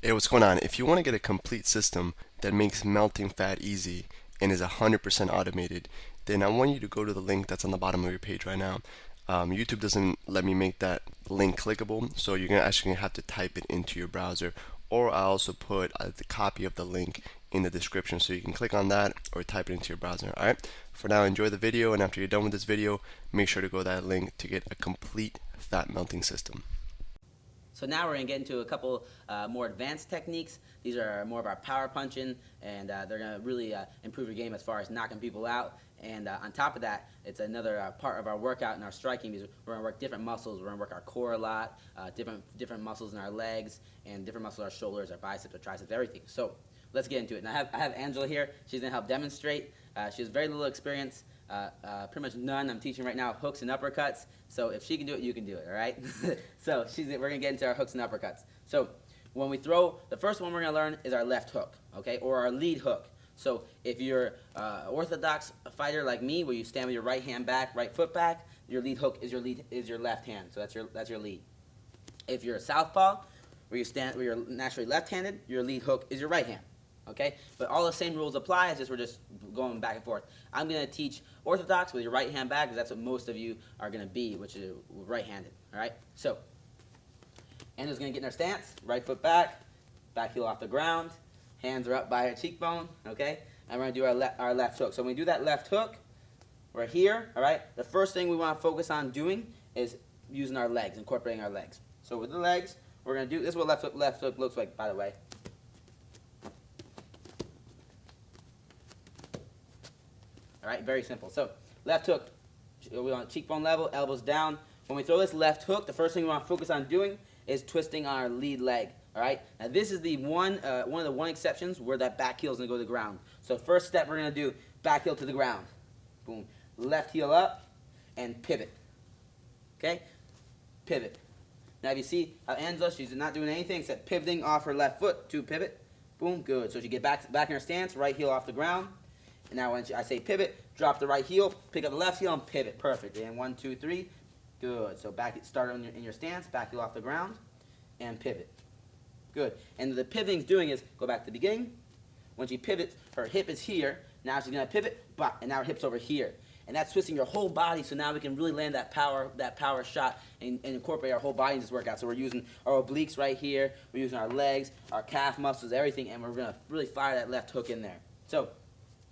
Hey, what's going on? If you want to get a complete system that makes melting fat easy and is 100% automated, then I want you to go to the link that's on the bottom of your page right now. YouTube doesn't let me make that link clickable, so you're actually gonna have to type it into your browser, or I also put the copy of the link in the description so you can click on that or type it into your browser. Alright, for now, enjoy the video, and after you're done with this video, make sure to go to that link to get a complete fat melting system. So now we're going to get into a couple more advanced techniques. These are more of our power punching, and they're going to really improve your game as far as knocking people out. And on top of that, it's another part of our workout and our striking, because we're going to work different muscles. We're going to work our core a lot, different muscles in our legs, and different muscles in our shoulders, our biceps, our triceps, everything. So let's get into it. And I have Angela here. She's going to help demonstrate. She has very little experience. Pretty much none. I'm teaching right now hooks and uppercuts. So if she can do it, you can do it, all right? So we're going to get into our hooks and uppercuts. So when we throw, the first one we're going to learn is our left hook, okay, or our lead hook. So if you're an orthodox fighter like me, where you stand with your right hand back, right foot back, your lead hook is your left hand. So that's your lead. If you're a southpaw, where you're naturally left-handed, your lead hook is your right hand. Okay, but all the same rules apply. It's just we're just going back and forth. I'm going to teach orthodox with your right hand back, because that's what most of you are going to be, which is right-handed. All right, so Anna's going to get in her stance, right foot back, back heel off the ground, hands are up by her cheekbone. Okay, and we're going to do our left hook. So when we do that left hook, we're here. All right, the first thing we want to focus on doing is using our legs, incorporating our legs. So with the legs, we're going to do this. Is what left hook looks like, by the way. All right, very simple. So left hook, we want cheekbone level, elbows down. When we throw this left hook, the first thing we want to focus on doing is twisting our lead leg. All right. Now this is the one of the exceptions where that back heel is going to go to the ground. So first step we're going to do back heel to the ground. Boom. Left heel up and pivot. Okay. Pivot. Now if you see how Angela, she's not doing anything except pivoting off her left foot to pivot. Boom. Good. So she get back in her stance, right heel off the ground. And now when I say pivot, drop the right heel, pick up the left heel, and pivot. Perfect. And 1, 2, 3. Good. So start in your stance, back heel off the ground, and pivot. Good. And the pivoting's doing is go back to the beginning. When she pivots, her hip is here. Now she's going to pivot, and now her hip's over here. And that's twisting your whole body, so now we can really land that power shot and incorporate our whole body in this workout. So we're using our obliques right here. We're using our legs, our calf muscles, everything, and we're going to really fire that left hook in there. So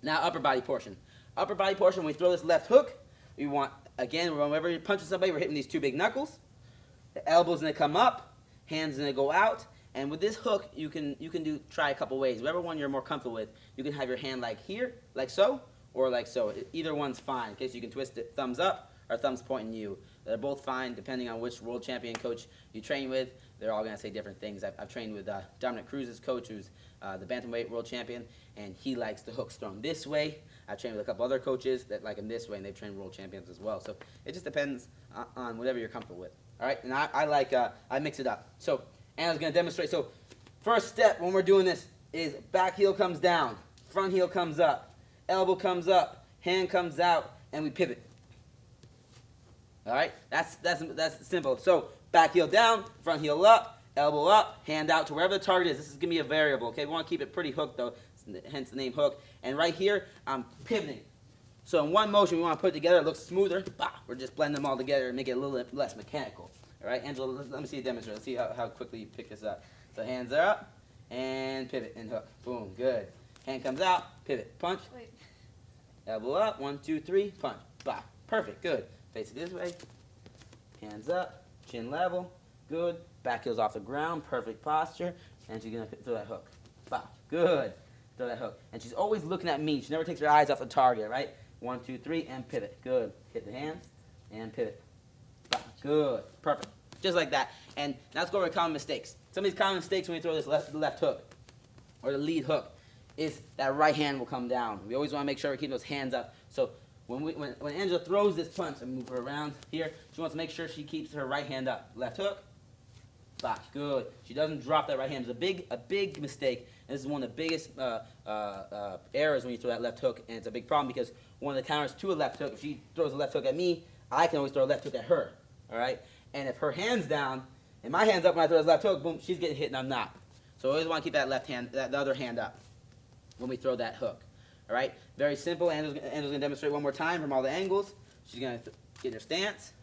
now upper body portion. Upper body portion, when we throw this left hook, we want, again, whenever you're punching somebody, we're hitting these two big knuckles. The elbow's going to come up, hands going to go out. And with this hook, you can try a couple ways. Whatever one you're more comfortable with. You can have your hand like here, like so, or like so. Either one's fine. Okay, so you can twist it thumbs up or thumbs pointing you. They're both fine depending on which world champion coach you train with. They're all going to say different things. I've trained with Dominic Cruz's coach, who's the bantamweight world champion, and he likes the hooks thrown this way. I've trained with a couple other coaches that like them this way, and they've trained world champions as well. So it just depends on whatever you're comfortable with. All right, and I mix it up. So Anna's going to demonstrate. So first step when we're doing this is back heel comes down, front heel comes up, elbow comes up, hand comes out, and we pivot. All right, that's simple. So back heel down, front heel up, elbow up, hand out to wherever the target is. This is going to be a variable, okay? We want to keep it pretty hooked, though, hence the name hook. And right here, I'm pivoting. So in one motion, we want to put it together. It looks smoother. Bah, we're just blending them all together and make it a little less mechanical. All right, Angela, let me see you demonstrate. Let's see how quickly you pick this up. So hands are up, and pivot, and hook. Boom, good. Hand comes out, pivot, punch. Wait. Elbow up, 1, 2, 3, punch. Bah, perfect, good. Face it this way. Hands up, chin level, good. Back heel's off the ground, perfect posture. And she's going to throw that hook. Bah, good. Throw that hook. And she's always looking at me. She never takes her eyes off the target, right? 1, 2, 3, and pivot. Good. Hit the hands, and pivot. Bah, good. Perfect. Just like that. And now let's go over common mistakes. Some of these common mistakes when we throw this left hook, or the lead hook, is that right hand will come down. We always want to make sure we keep those hands up. So when Angela throws this punch, and move her around here, she wants to make sure she keeps her right hand up. Left hook, bah, good. She doesn't drop that right hand. It's a big mistake, and this is one of the biggest errors when you throw that left hook, and it's a big problem because one of the counters to a left hook, if she throws a left hook at me, I can always throw a left hook at her, all right? And if her hand's down, and my hand's up when I throw this left hook, boom, she's getting hit and I'm not. So always want to keep that left hand, the other hand up when we throw that hook. All right, very simple. Angel's going to demonstrate one more time from all the angles. She's going to get in her stance,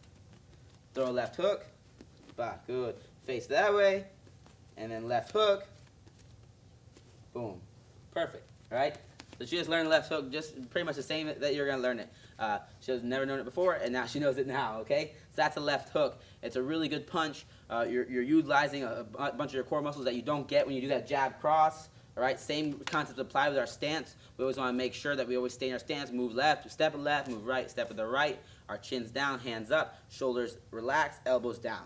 throw a left hook, bah, good. Face that way, and then left hook, boom, perfect. All right. So she just learned left hook, just pretty much the same that you're going to learn it. She's never known it before, and now she knows it now, okay? So that's a left hook. It's a really good punch. You're utilizing a bunch of your core muscles that you don't get when you do that jab cross, all right? Same concept apply with our stance. We always want to make sure that we always stay in our stance, move left, step to left, move right, step to the right. Our chin's down, hands up, shoulders relaxed, elbows down,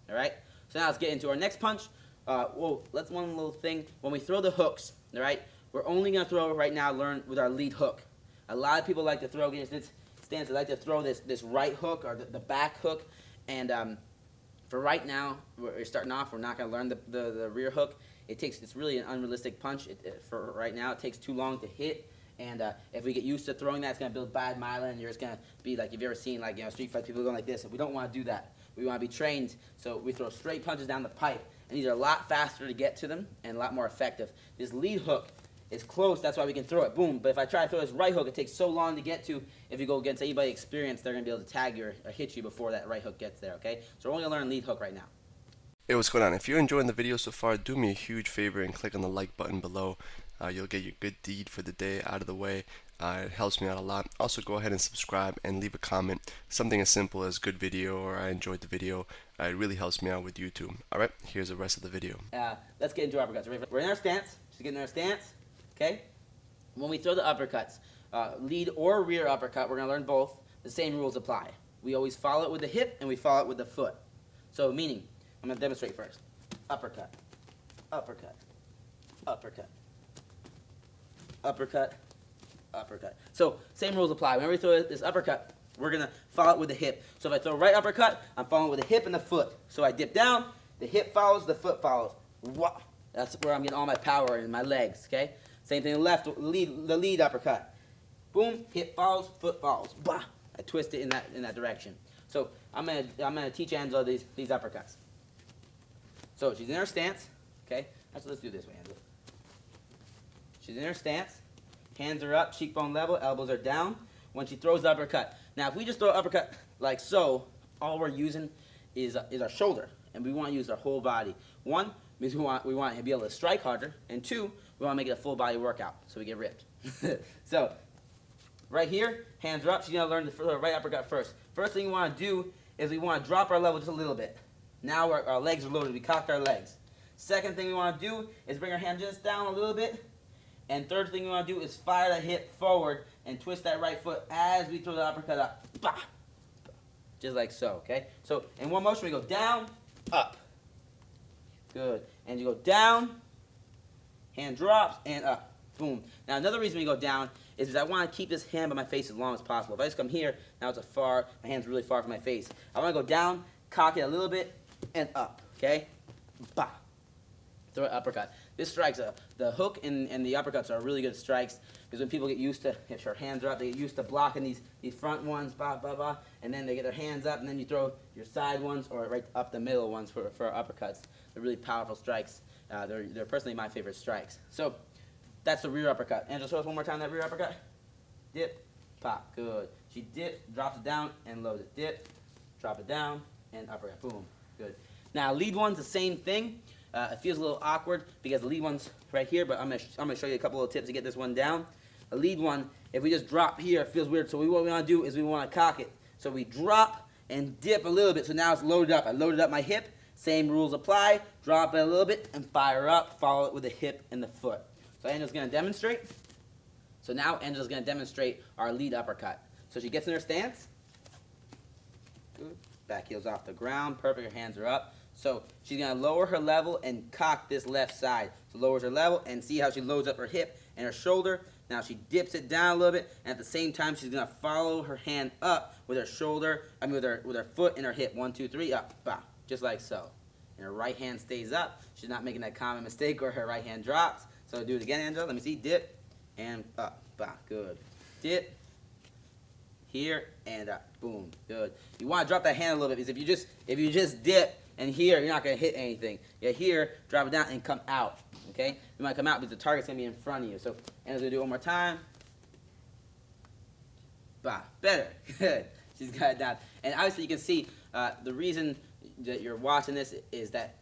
all right? So now let's get into our next punch. Whoa, let's one little thing. When we throw the hooks, all right? We're only going to throw right now, learn with our lead hook. A lot of people like to throw against this stance. They like to throw this right hook or the back hook. And for right now, we're starting off. We're not going to learn the rear hook. It's really an unrealistic punch. For right now, it takes too long to hit. And if we get used to throwing that, it's going to build bad myelin. And you're just going to be like, if you've ever seen like street fight people going like this. We don't want to do that. We want to be trained. So we throw straight punches down the pipe. And these are a lot faster to get to them and a lot more effective. This lead hook is close, that's why we can throw it, boom. But if I try to throw this right hook, it takes so long to get to. If you go against anybody experienced, they're going to be able to tag you or hit you before that right hook gets there, okay? So we're only going to learn lead hook right now. Hey, what's going on? If you're enjoying the video so far, do me a huge favor and click on the like button below. You'll get your good deed for the day out of the way. It helps me out a lot. Also, go ahead and subscribe and leave a comment. Something as simple as good video or I enjoyed the video. It really helps me out with YouTube. Alright, here's the rest of the video. Let's get into uppercuts. We're in our stance. She's getting in our stance, okay? When we throw the uppercuts, lead or rear uppercut, we're going to learn both. The same rules apply. We always follow it with the hip and we follow it with the foot. So meaning, I'm going to demonstrate first. Uppercut, uppercut, uppercut, uppercut, uppercut. So same rules apply. Whenever we throw this uppercut, we're going to follow it with the hip. So if I throw right uppercut, I'm following with the hip and the foot. So I dip down, the hip follows, the foot follows. Wah! That's where I'm getting all my power in my legs, okay? Same thing left, the lead uppercut. Boom, hip follows, foot follows. Bah! I twist it in that direction. So I'm gonna teach Angela these uppercuts. So she's in her stance, okay? Actually, let's do it this way, Angela. She's in her stance, hands are up, cheekbone level, elbows are down. When she throws the uppercut. Now, if we just throw an uppercut like so, all we're using is our shoulder, and we want to use our whole body. One, means we want to be able to strike harder, and two, we want to make it a full body workout so we get ripped. So, right here, hands are up. She's going to learn the right uppercut first. First thing we want to do is we want to drop our level just a little bit. Now our legs are loaded. We cocked our legs. Second thing we want to do is bring our hand just down a little bit. And third thing we want to do is fire the hip forward and twist that right foot as we throw the uppercut up. Bah! Just like so, okay? So in one motion we go down, up. Good. And you go down, hand drops, and up. Boom. Now another reason we go down is because I want to keep this hand by my face as long as possible. If I just come here, now it's my hand's really far from my face. I want to go down, cock it a little bit, and up, okay? Bah! Throw an uppercut. This strikes, the hook and the uppercuts are really good strikes because when people get used to, if your hands are up, they get used to blocking these front ones, bah, bah, bah, and then they get their hands up, and then you throw your side ones or right up the middle ones for uppercuts. They're really powerful strikes. They're personally my favorite strikes. So that's the rear uppercut. Angela, show us one more time that rear uppercut. Dip, pop, good. She dips, drops it down, and loads it. Dip, drop it down, and uppercut. Boom, good. Now lead one's the same thing. It feels a little awkward because the lead one's right here, but I'm gonna show you a couple of tips to get this one down. A lead one, if we just drop here, it feels weird. So what we want to do is we want to cock it. So we drop and dip a little bit. So now it's loaded up. I loaded up my hip. Same rules apply. Drop it a little bit and fire up. Follow it with the hip and the foot. So Angela's gonna demonstrate. So now Angela's gonna demonstrate our lead uppercut. So she gets in her stance. Good. Back heels off the ground. Perfect. Her hands are up. So she's going to lower her level and cock this left side. So lowers her level and see how she loads up her hip and her shoulder. Now she dips it down a little bit, and at the same time she's going to follow her hand up with her shoulder, with her foot and her hip. 1, 2, 3, up, bah, just like so. And her right hand stays up. She's not making that common mistake where her right hand drops. So do it again, Angela. Let me see. Dip and up, bah, good. Dip. Here and up, boom, good. You want to drop that hand a little bit because if you just dip and here, you're not going to hit anything. Yeah, here, drop it down and come out. Okay? You might come out, but the target's going to be in front of you. So, and as we do it one more time. Bah, better. Good. She's got it down. And obviously you can see the reason that you're watching this is that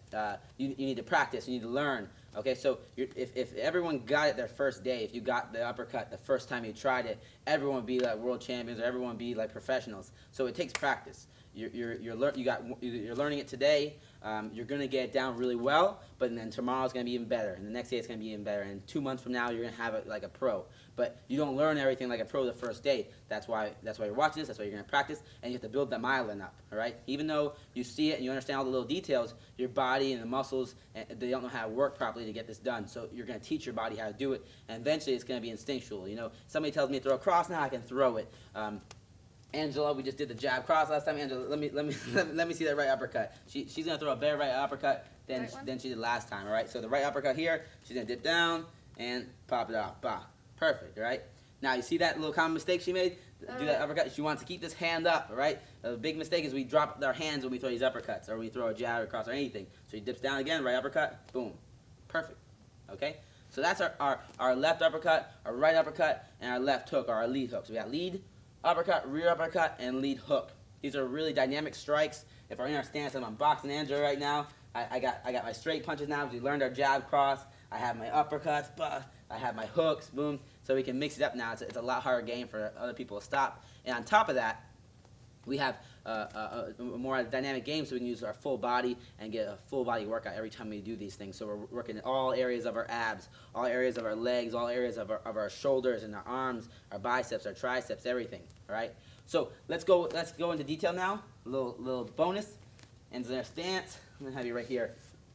you need to practice, you need to learn. Okay, so if everyone got it their first day, if you got the uppercut the first time you tried it, everyone would be like world champions, or everyone would be like professionals. So it takes practice. You're learning it today. You're gonna get it down really well, but then tomorrow's gonna be even better, and the next day it's gonna be even better, and 2 months from now you're gonna have it like a pro. But you don't learn everything like a pro the first day. That's why you're watching this. That's why you're gonna practice, and you have to build that myelin up. All right. Even though you see it and you understand all the little details, your body and the muscles they don't know how to work properly to get this done. So you're gonna teach your body how to do it, and eventually it's gonna be instinctual. You know, somebody tells me to throw a cross, now I can throw it. Angela, we just did the jab cross last time. Angela, let me see that right uppercut. She's gonna throw a better right uppercut than she did last time. All right. So the right uppercut here, she's gonna dip down and pop it off. Bah, perfect. All right. Now you see that little common mistake she made. Do that uppercut. She wants to keep this hand up. All right. The big mistake is we drop our hands when we throw these uppercuts, or we throw a jab or cross or anything. So she dips down again, right uppercut, boom, perfect. Okay. So that's our left uppercut, our right uppercut, and our left hook, or our lead hook. So we got lead, uppercut, rear uppercut, and lead hook. These are really dynamic strikes. If we're in our stance, I'm boxing Angela right now. I got my straight punches now because we learned our jab cross. I have my uppercuts, I have my hooks, boom. So we can mix it up now. It's a lot harder game for other people to stop. And on top of that, we have a more dynamic game, so we can use our full body and get a full body workout every time we do these things. So we're working in all areas of our abs, all areas of our legs, all areas of our shoulders and our arms, our biceps, our triceps, everything. All right. So let's go into detail now. A little bonus. And in our stance, I'm gonna have you right here.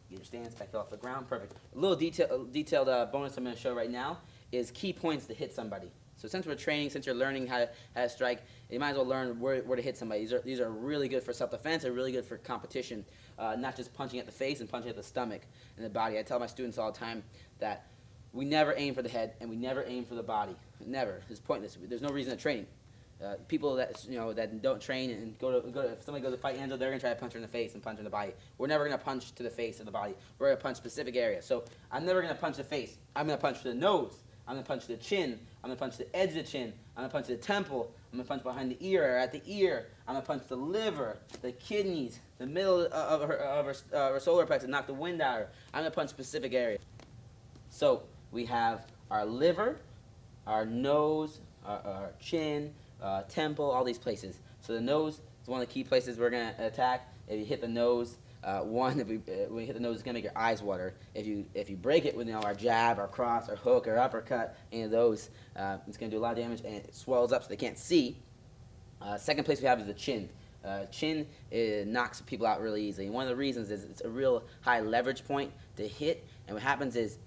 Get your stance back off the ground. Perfect. A little detailed bonus I'm gonna show right now is key points to hit somebody. So since we're training, since you're learning how to strike, you might as well learn where to hit somebody. These are really good for self-defense. They're really good for competition, not just punching at the face and punching at the stomach and the body. I tell my students all the time that we never aim for the head and we never aim for the body. Never. It's pointless. There's no reason to training. People that don't train and go to if somebody goes to fight Angela, they're gonna try to punch her in the face and punch her in the body. We're never gonna punch to the face or the body. We're gonna punch specific areas. So I'm never gonna punch the face. I'm gonna punch to the nose. I'm gonna punch the chin. I'm gonna punch the edge of the chin. I'm gonna punch the temple. I'm gonna punch behind the ear or at the ear. I'm gonna punch the liver, the kidneys, the middle of her solar plexus and knock the wind out of her. I'm gonna punch specific areas. So we have our liver, our nose, our chin, temple, all these places. So the nose is one of the key places we're gonna attack. If you hit the nose, when you hit the nose, it's gonna make your eyes water. If you break it with our jab, or cross, or hook, or uppercut, any of those, it's gonna do a lot of damage, and it swells up so they can't see. Second place we have is the chin. Chin knocks people out really easily. And one of the reasons is it's a real high leverage point to hit. And what happens is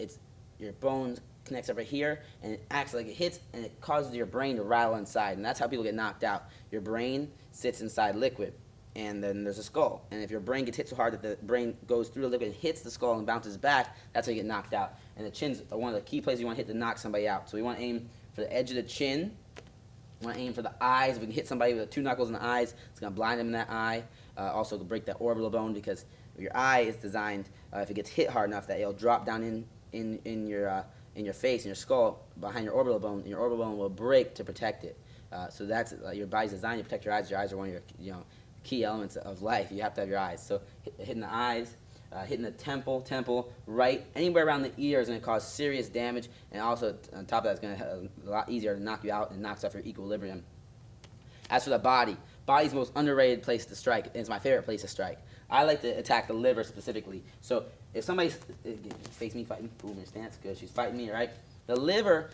your bones connects over here, and it acts like it hits, and it causes your brain to rattle inside, and that's how people get knocked out. Your brain sits inside liquid, and then there's a skull, and if your brain gets hit so hard that the brain goes through the liquid and hits the skull and bounces back, that's how you get knocked out. And the chin's one of the key places you want to hit to knock somebody out. So we want to aim for the edge of the chin. We want to aim for the eyes. If we can hit somebody with 2 knuckles in the eyes, it's going to blind them in that eye. Also to break that orbital bone, because your eye is designed, if it gets hit hard enough, that it'll drop down in your face, in your skull, behind your orbital bone, and your orbital bone will break to protect it. So that's your body's designed to protect your eyes. Your eyes are one of your key elements of life. You have to have your eyes. So hitting the eyes, hitting the temple, right, anywhere around the ear is going to cause serious damage, and also on top of that, it's going to be a lot easier to knock you out and knocks off your equilibrium. As for the body's the most underrated place to strike, and it's my favorite place to strike. I like to attack the liver specifically. So if somebody's face me fighting, boom, your stance, good, she's fighting me, right? The liver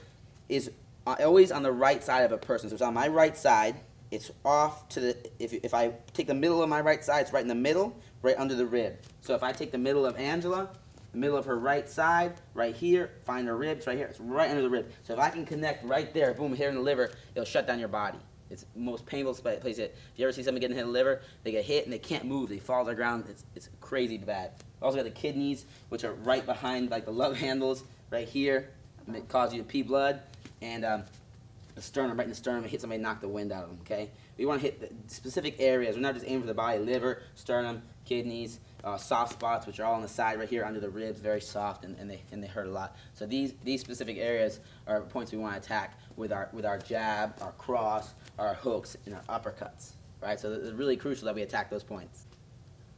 is always on the right side of a person. So it's on my right side. It's off to the, if I take the middle of my right side, it's right in the middle, right under the rib. So if I take the middle of Angela, the middle of her right side, right here, find her ribs right here, it's right under the rib. So if I can connect right there, boom, here in the liver, it'll shut down your body. It's the most painful place. If you ever see somebody getting hit in the liver, they get hit and they can't move. They fall to the ground. It's crazy bad. We also got the kidneys, which are right behind like the love handles, right here. It causes you to pee blood. And the sternum, right in the sternum, hit somebody, knock the wind out of them. Okay. We want to hit the specific areas. We're not just aiming for the body: liver, sternum, kidneys, soft spots, which are all on the side right here under the ribs, very soft, and they hurt a lot. So these specific areas are points we want to attack with our jab, our cross, our hooks, and our uppercuts. Right? So it's really crucial that we attack those points.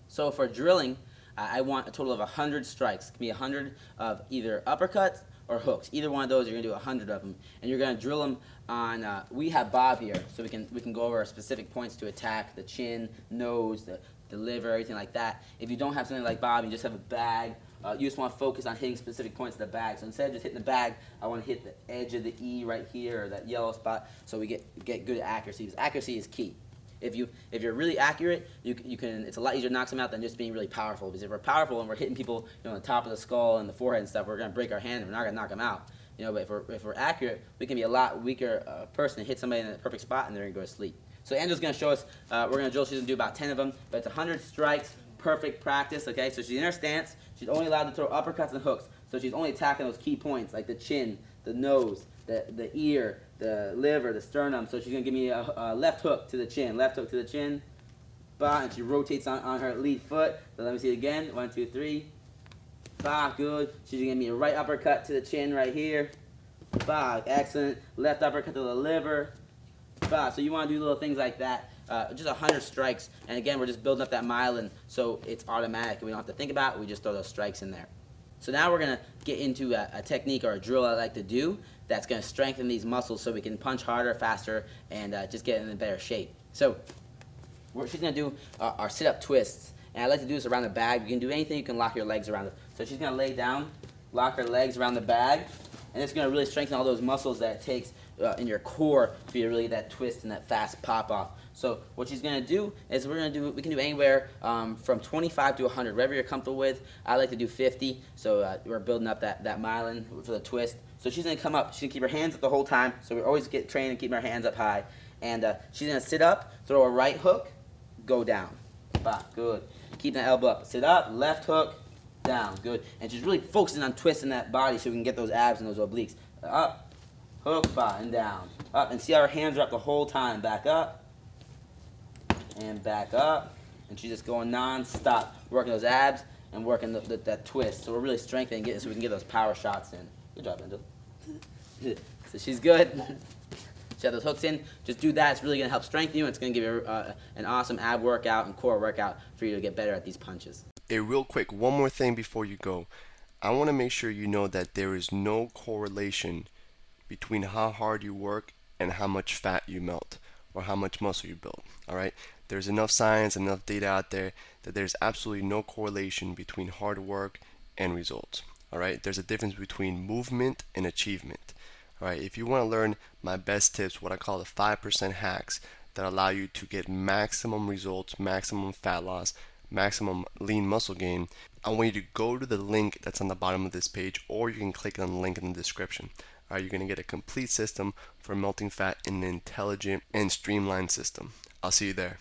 So for drilling, I want a total of 100 strikes. It can be 100 of either uppercuts or hooks. Either one of those, you're going to do 100 of them. And you're going to drill them on, we have Bob here, so we can go over specific points to attack: the chin, nose, the liver, everything like that. If you don't have something like Bob, you just have a bag, you just want to focus on hitting specific points of the bag. So instead of just hitting the bag, I want to hit the edge of the E right here, or that yellow spot, so we get good accuracy, because accuracy is key. If you're really accurate, you can. It's a lot easier to knock them out than just being really powerful. Because if we're powerful and we're hitting people, on the top of the skull and the forehead and stuff, we're gonna break our hand and we're not gonna knock them out. But if we're accurate, we can be a lot weaker person and hit somebody in the perfect spot and they're gonna go to sleep. So Angela's gonna show us. We're gonna drill. She's gonna do about 10 of them, but it's 100 strikes, perfect practice. Okay, so she's in her stance. She's only allowed to throw uppercuts and hooks. So she's only attacking those key points like the chin, the nose, the ear, the liver, the sternum. So she's going to give me a left hook to the chin, left hook to the chin, bah, and she rotates on her lead foot. So let me see it again. 1, 2, 3. Bah, good. She's going to give me a right uppercut to the chin right here. Bah, excellent. Left uppercut to the liver. Bah, so you want to do little things like that. Just 100 strikes. And again, we're just building up that myelin, so it's automatic. We don't have to think about it. We just throw those strikes in there. So now we're going to get into a technique or a drill I like to do that's going to strengthen these muscles so we can punch harder, faster, and just get in a better shape. So she's going to do our sit-up twists. And I like to do this around the bag. You can do anything. You can lock your legs around it. So she's going to lay down, lock her legs around the bag, and it's going to really strengthen all those muscles that it takes in your core for you to really get that twist and that fast pop-off. So what she's going to do is we can do anywhere from 25 to 100, whatever you're comfortable with. I like to do 50, so we're building up that myelin for the twist. So she's going to come up. She's going to keep her hands up the whole time, so we always get trained and keep our hands up high. And she's going to sit up, throw a right hook, go down. Bah, good. Keep that elbow up. Sit up, left hook, down. Good. And she's really focusing on twisting that body so we can get those abs and those obliques. Up, hook, bah, and down. Up, and see how her hands are up the whole time. Back up, and back up. And she's just going non-stop, working those abs and working that twist. So we're really strengthening it so we can get those power shots in. Good job, Angel. So she's good. She has those hooks in. Just do that. It's really going to help strengthen you. And it's going to give you an awesome ab workout and core workout for you to get better at these punches. Hey, real quick, one more thing before you go. I want to make sure you know that there is no correlation between how hard you work and how much fat you melt or how much muscle you build. All right? There's enough science, enough data out there that there's absolutely no correlation between hard work and results. All right? There's a difference between movement and achievement. All right? If you want to learn my best tips, what I call the 5% hacks that allow you to get maximum results, maximum fat loss, maximum lean muscle gain, I want you to go to the link that's on the bottom of this page, or you can click on the link in the description. All right, you're going to get a complete system for melting fat in an intelligent and streamlined system. I'll see you there.